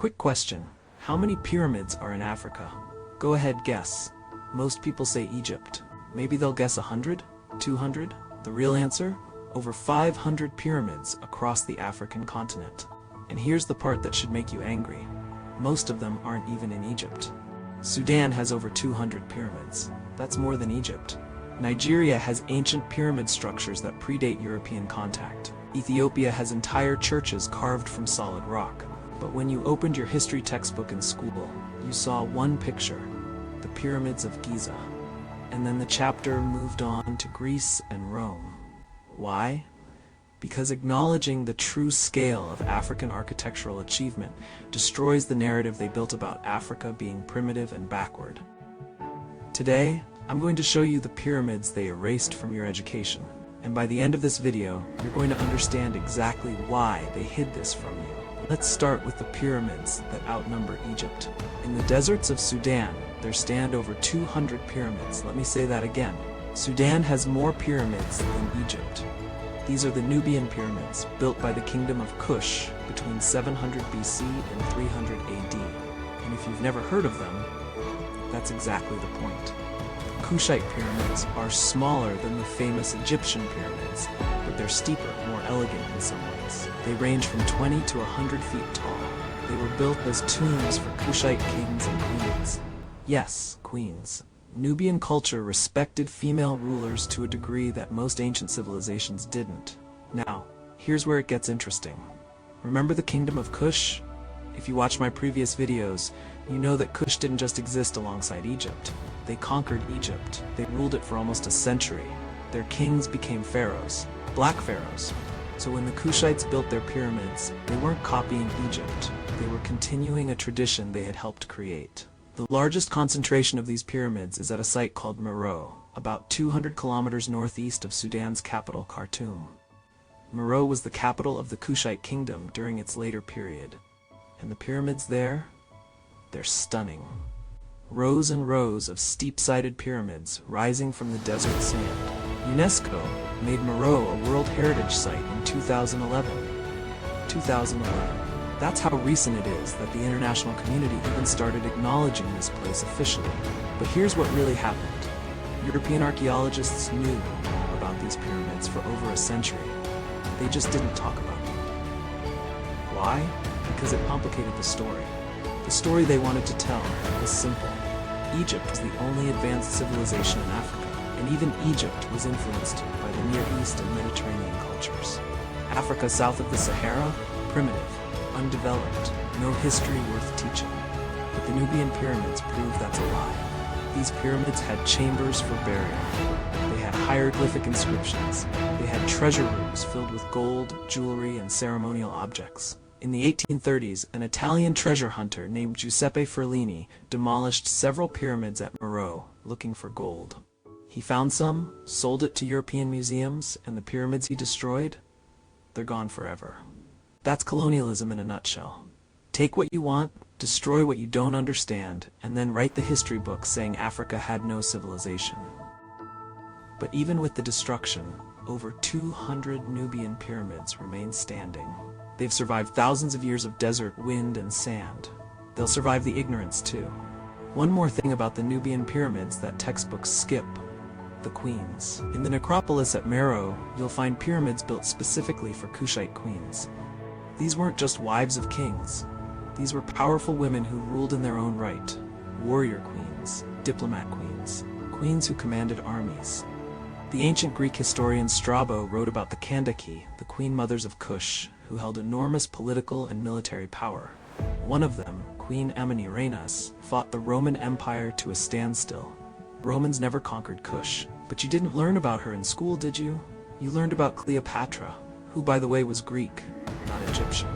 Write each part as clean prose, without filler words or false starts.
Quick question. How many pyramids are in Africa? Go ahead, guess. Most people say Egypt. Maybe they'll guess 100? 200? The real answer? Over 500 pyramids across the African continent. And here's the part that should make you angry. Most of them aren't even in Egypt. Sudan has over 200 pyramids. That's more than Egypt. Nigeria has ancient pyramid structures that predate European contact. Ethiopia has entire churches carved from solid rock. But when you opened your history textbook in school, you saw one picture, the pyramids of Giza. And then the chapter moved on to Greece and Rome. Why? Because acknowledging the true scale of African architectural achievement destroys the narrative they built about Africa being primitive and backward. Today, I'm going to show you the pyramids they erased from your education. And by the end of this video, you're going to understand exactly why they hid this from you. Let's start with the pyramids that outnumber Egypt. In the deserts of Sudan, there stand over 200 pyramids. Let me say that again. Sudan has more pyramids than Egypt. These are the Nubian Pyramids, built by the Kingdom of Kush between 700 BC and 300 AD. And if you've never heard of them, that's exactly the point. Kushite pyramids are smaller than the famous Egyptian pyramids, but they're steeper, more elegant in some ways. They range from 20 to 100 feet tall. They were built as tombs for Kushite kings and queens. Yes, queens. Nubian culture respected female rulers to a degree that most ancient civilizations didn't. Now, here's where it gets interesting. Remember the Kingdom of Kush? If you watch my previous videos, you know that Kush didn't just exist alongside Egypt. They conquered Egypt. They ruled it for almost a century. Their kings became pharaohs, black pharaohs. So when the Kushites built their pyramids, they weren't copying Egypt. They were continuing a tradition they had helped create. The largest concentration of these pyramids is at a site called Meroe, about 200 kilometers northeast of Sudan's capital, Khartoum. Meroe was the capital of the Kushite kingdom during its later period. And the pyramids there? They're stunning. Rows and rows of steep-sided pyramids rising from the desert sand. UNESCO made Meroe a World Heritage Site in 2011. That's how recent it is that the international community even started acknowledging this place officially. But here's what really happened. European archaeologists knew about these pyramids for over a century. They just didn't talk about them. Why? Because it complicated the story. The story they wanted to tell was simple. Egypt was the only advanced civilization in Africa, and even Egypt was influenced by the Near East and Mediterranean cultures. Africa south of the Sahara? Primitive. Undeveloped, no history worth teaching. But the Nubian Pyramids prove that's a lie. These pyramids had chambers for burial. They had hieroglyphic inscriptions. They had treasure rooms filled with gold, jewelry, and ceremonial objects. In the 1830s, an Italian treasure hunter named Giuseppe Ferlini demolished several pyramids at Meroe looking for gold. He found some, sold it to European museums, and the pyramids he destroyed? They're gone forever. That's colonialism in a nutshell. Take what you want, destroy what you don't understand, and then write the history book saying Africa had no civilization. But even with the destruction, over 200 Nubian pyramids remain standing. They've survived thousands of years of desert, wind, and sand. They'll survive the ignorance too. One more thing about the Nubian pyramids that textbooks skip: the queens. In the necropolis at Meroe, you'll find pyramids built specifically for Kushite queens. These weren't just wives of kings. These were powerful women who ruled in their own right. Warrior queens, diplomat queens, queens who commanded armies. The ancient Greek historian Strabo wrote about the Kandake, the queen mothers of Kush, who held enormous political and military power. One of them, Queen Amanirenas, fought the Roman Empire to a standstill. Romans never conquered Kush, but you didn't learn about her in school, did you? You learned about Cleopatra, who by the way was Greek, not Egyptian.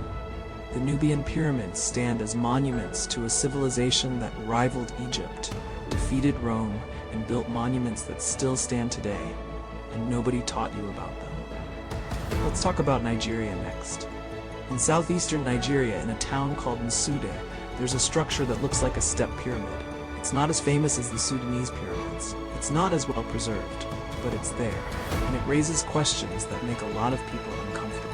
The Nubian pyramids stand as monuments to a civilization that rivaled Egypt, defeated Rome, and built monuments that still stand today, and nobody taught you about them. Let's talk about Nigeria next. In southeastern Nigeria, in a town called Nsude, there's a structure that looks like a step pyramid. It's not as famous as the Sudanese pyramids. It's not as well preserved, but it's there, and it raises questions that make a lot of people uncomfortable.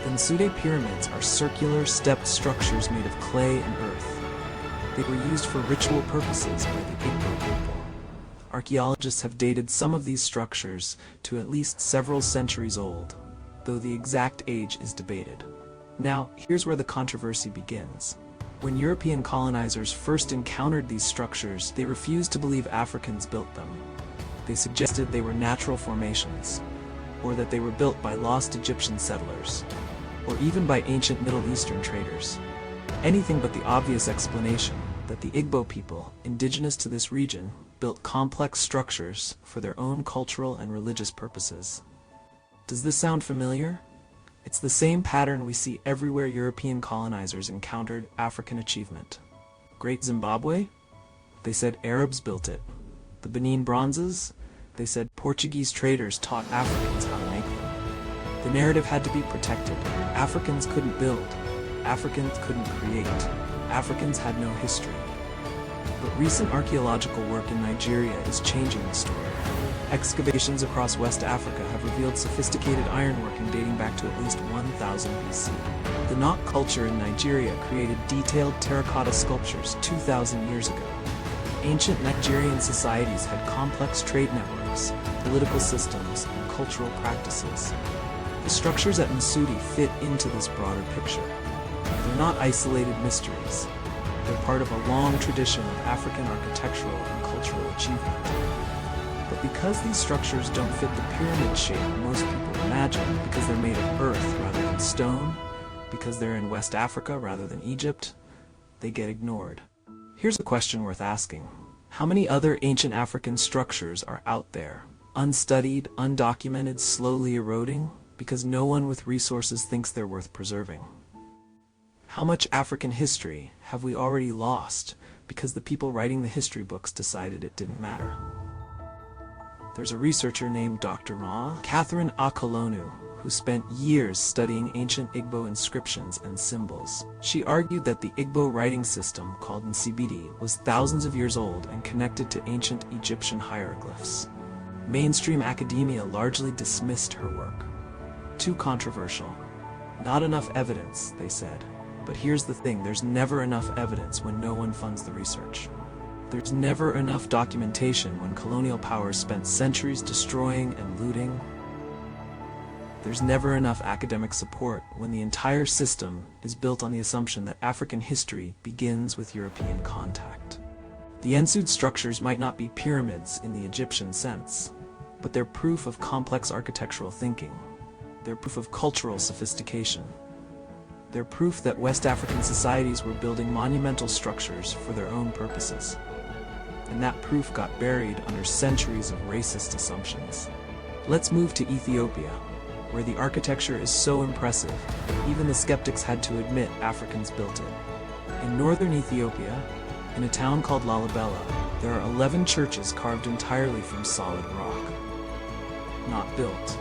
The Nsude pyramids are circular, stepped structures made of clay and earth. They were used for ritual purposes by the Igbo people. Archaeologists have dated some of these structures to at least several centuries old, though the exact age is debated. Now, here's where the controversy begins. When European colonizers first encountered these structures, they refused to believe Africans built them. They suggested they were natural formations, or that they were built by lost Egyptian settlers, or even by ancient Middle Eastern traders. Anything but the obvious explanation that the Igbo people, indigenous to this region, built complex structures for their own cultural and religious purposes. Does this sound familiar? It's the same pattern we see everywhere European colonizers encountered African achievement. Great Zimbabwe? They said Arabs built it. The Benin bronzes? They said Portuguese traders taught Africans how to make them. The narrative had to be protected. Africans couldn't build. Africans couldn't create. Africans had no history. But recent archaeological work in Nigeria is changing the story. Excavations across West Africa have revealed sophisticated ironworking dating back to at least 1000 BC. The Nok culture in Nigeria created detailed terracotta sculptures 2,000 years ago. Ancient Nigerian societies had complex trade networks, political systems, and cultural practices. The structures at Nsude fit into this broader picture. They're not isolated mysteries. They're part of a long tradition of African architectural and cultural achievement. But because these structures don't fit the pyramid shape most people imagine, because they're made of earth rather than stone, because they're in West Africa rather than Egypt, they get ignored. Here's a question worth asking. How many other ancient African structures are out there, unstudied, undocumented, slowly eroding, because no one with resources thinks they're worth preserving? How much African history have we already lost because the people writing the history books decided it didn't matter? There's a researcher named Dr. Catherine Akolonu, who spent years studying ancient Igbo inscriptions and symbols. She argued that the Igbo writing system, called Nsude, was thousands of years old and connected to ancient Egyptian hieroglyphs. Mainstream academia largely dismissed her work. Too controversial. Not enough evidence, they said. But here's the thing, there's never enough evidence when no one funds the research. There's never enough documentation when colonial powers spent centuries destroying and looting. There's never enough academic support when the entire system is built on the assumption that African history begins with European contact. The Nsude structures might not be pyramids in the Egyptian sense, but they're proof of complex architectural thinking. They're proof of cultural sophistication. They're proof that West African societies were building monumental structures for their own purposes. And that proof got buried under centuries of racist assumptions. Let's move to Ethiopia, where the architecture is so impressive, even the skeptics had to admit Africans built it. In northern Ethiopia, in a town called Lalibela, there are 11 churches carved entirely from solid rock. Not built,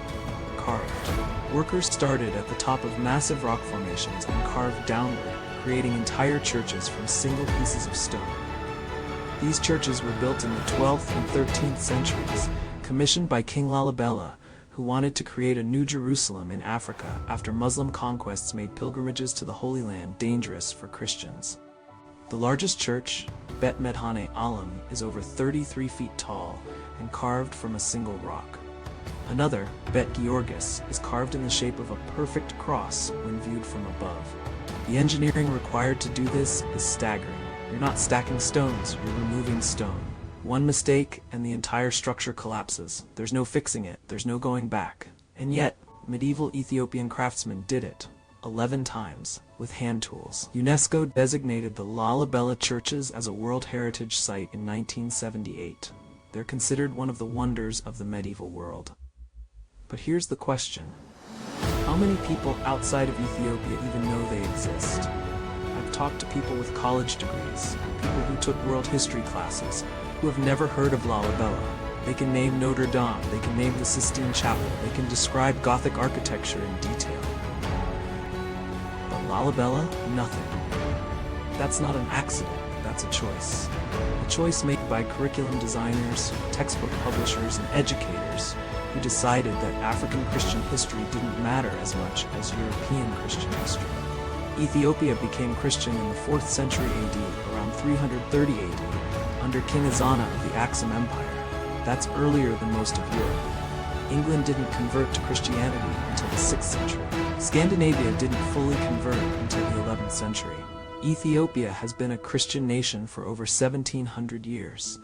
carved. Workers started at the top of massive rock formations and carved downward, creating entire churches from single pieces of stone. These churches were built in the 12th and 13th centuries, commissioned by King Lalibela, who wanted to create a new Jerusalem in Africa after Muslim conquests made pilgrimages to the Holy Land dangerous for Christians. The largest church, Bet Medhane Alam, is over 33 feet tall and carved from a single rock. Another, Bet Georgis, is carved in the shape of a perfect cross when viewed from above. The engineering required to do this is staggering. You're not stacking stones, you're removing stone. One mistake and the entire structure collapses. There's no fixing it, there's no going back. And yet, medieval Ethiopian craftsmen did it, 11 times, with hand tools. UNESCO designated the Lalibela churches as a World Heritage Site in 1978. They're considered one of the wonders of the medieval world. But here's the question. How many people outside of Ethiopia even know they exist? I've talked to people with college degrees, people who took world history classes, who have never heard of Lalibela. They can name Notre Dame, they can name the Sistine Chapel, they can describe Gothic architecture in detail. But Lalibela, nothing. That's not an accident, that's a choice. A choice made by curriculum designers, textbook publishers, and educators who decided that African Christian history didn't matter as much as European Christian history. Ethiopia became Christian in the 4th century AD, around 330 AD, under King Azana of the Axum Empire. That's earlier than most of Europe. England didn't convert to Christianity until the 6th century. Scandinavia didn't fully convert until the 11th century. Ethiopia has been a Christian nation for over 1700 years.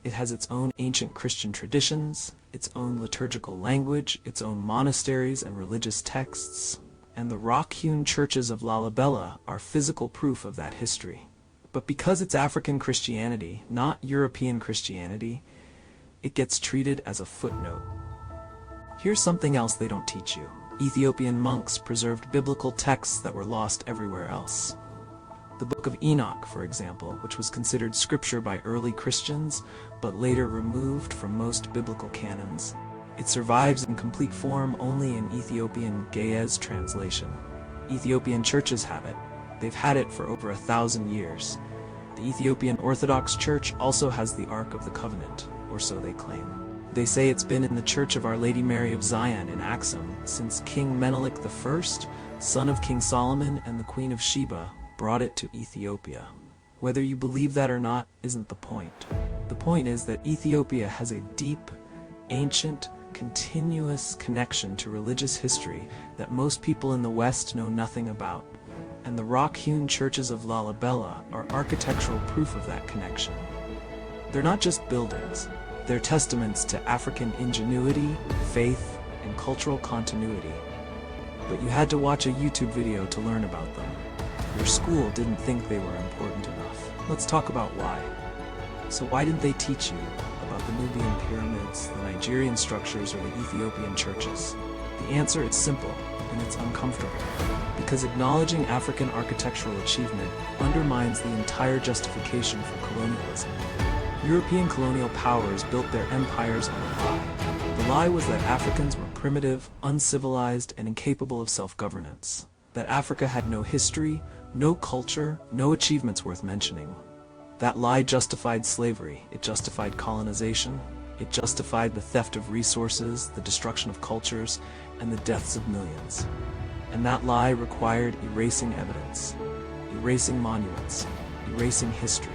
It has its own ancient Christian traditions, its own liturgical language, its own monasteries and religious texts, and the Rock-Hewn churches of Lalibela are physical proof of that history. But because it's African Christianity, not European Christianity, it gets treated as a footnote. Here's something else they don't teach you. Ethiopian monks preserved biblical texts that were lost everywhere else. The Book of Enoch, for example, which was considered scripture by early Christians, but later removed from most biblical canons. It survives in complete form only in Ethiopian Ge'ez translation. Ethiopian churches have it. They've had it for over 1,000 years. The Ethiopian Orthodox Church also has the Ark of the Covenant, or so they claim. They say it's been in the Church of Our Lady Mary of Zion in Axum since King Menelik I, son of King Solomon and the Queen of Sheba, brought it to Ethiopia. Whether you believe that or not isn't the point. The point is that Ethiopia has a deep, ancient, continuous connection to religious history that most people in the West know nothing about. And the Rock-Hewn churches of Lalibela are architectural proof of that connection. They're not just buildings, they're testaments to African ingenuity, faith, and cultural continuity. But you had to watch a YouTube video to learn about them. Your school didn't think they were important enough. Let's talk about why. So why didn't they teach you about the Nubian Pyramids, the Nigerian structures, or the Ethiopian churches? The answer is simple, and it's uncomfortable. Because acknowledging African architectural achievement undermines the entire justification for colonialism. European colonial powers built their empires on a lie. The lie was that Africans were primitive, uncivilized, and incapable of self-governance. That Africa had no history, no culture, no achievements worth mentioning. That lie justified slavery, it justified colonization, it justified the theft of resources, the destruction of cultures, and the deaths of millions. And that lie required erasing evidence, erasing monuments, erasing history.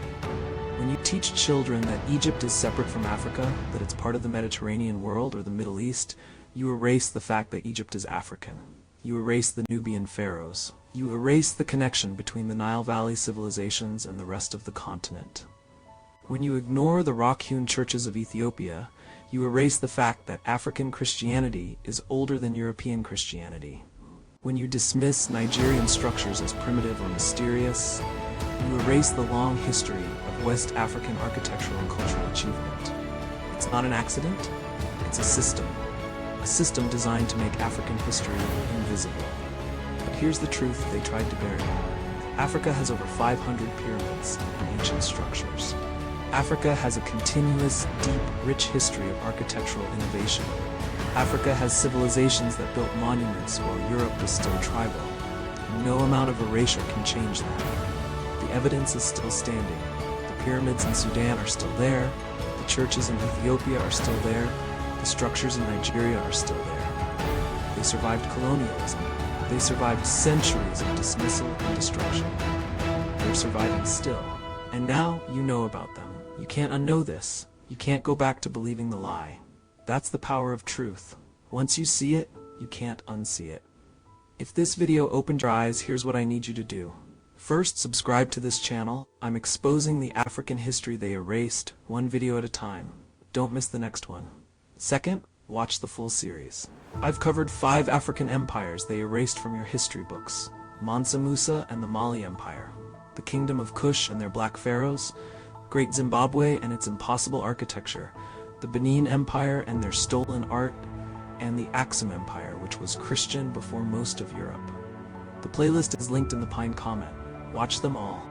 When you teach children that Egypt is separate from Africa, that it's part of the Mediterranean world or the Middle East, you erase the fact that Egypt is African. You erase the Nubian pharaohs. You erase the connection between the Nile Valley civilizations and the rest of the continent. When you ignore the Rock-Hewn churches of Ethiopia, you erase the fact that African Christianity is older than European Christianity. When you dismiss Nigerian structures as primitive or mysterious, you erase the long history of West African architectural and cultural achievement. It's not an accident, it's a system. A system designed to make African history invisible. But here's the truth they tried to bury. Africa has over 500 pyramids and ancient structures. Africa has a continuous, deep, rich history of architectural innovation. Africa has civilizations that built monuments while Europe was still tribal. And no amount of erasure can change that. The evidence is still standing. The pyramids in Sudan are still there. The churches in Ethiopia are still there. The structures in Nigeria are still there. They survived colonialism. They survived centuries of dismissal and destruction. They're surviving still. And now you know about them. You can't unknow this. You can't go back to believing the lie. That's the power of truth. Once you see it, you can't unsee it. If this video opened your eyes, here's what I need you to do. First, subscribe to this channel. I'm exposing the African history they erased, one video at a time. Don't miss the next one. Second, watch the full series. I've covered 5 African empires they erased from your history books. Mansa Musa and the Mali Empire, the Kingdom of Kush and their Black Pharaohs, Great Zimbabwe and its impossible architecture, the Benin Empire and their stolen art, and the Axum Empire, which was Christian before most of Europe. The playlist is linked in the pinned comment. Watch them all,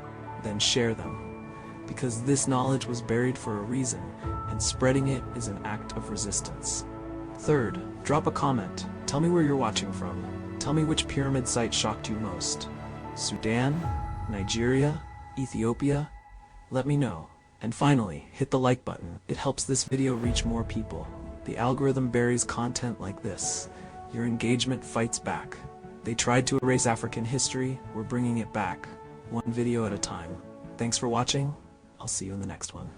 then share them. Because this knowledge was buried for a reason, and spreading it is an act of resistance. Third, drop a comment. Tell me where you're watching from. Tell me which pyramid site shocked you most. Sudan? Nigeria? Ethiopia? Let me know. And finally, hit the like button. It helps this video reach more people. The algorithm buries content like this. Your engagement fights back. They tried to erase African history, we're bringing it back. One video at a time. Thanks for watching. I'll see you in the next one.